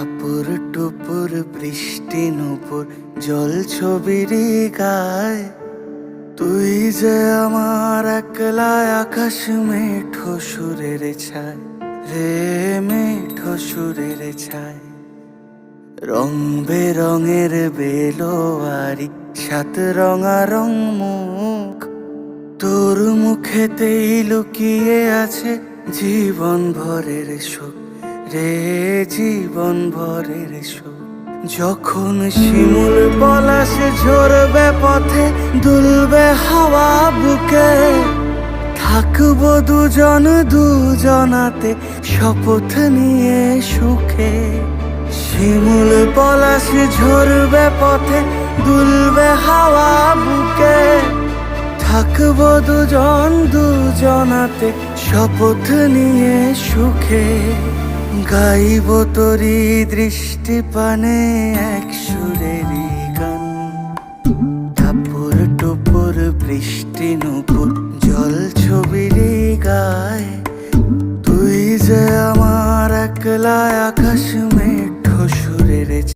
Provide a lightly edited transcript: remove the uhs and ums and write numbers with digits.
টাপুর টুপুর বৃষ্টি নুপুর জল ছবির গায়, তুই যে আমার একলা আকাশ মেঠো সুরের ছায় রে, মেঠো সুরের ছায়। রং বেরঙের বেলোয়ারি সাত রঙারং মুখ, তোর মুখেতেই লুকিয়ে আছে জীবন ভরের সুখ রে, জীবন ভরের সুখ। যখন শিমুল পলাশ ঝরবে পথে, দুলবে হাওয়া বুকে, থাকবো দুজন দুজনাতে শপথ নিয়ে সুখে। শিমুল পলাশ ঝরবে পথে, দুলবে হাওয়া বুকে, থাকবো দুজন দুজনাতে শপথ নিয়ে সুখে। গাইব তোরি দৃষ্টি পানে এক সুরেরই গান, টাপুর টুপুর বৃষ্টি নুপুর জল ছবির গায়, তুই যে আমার একলা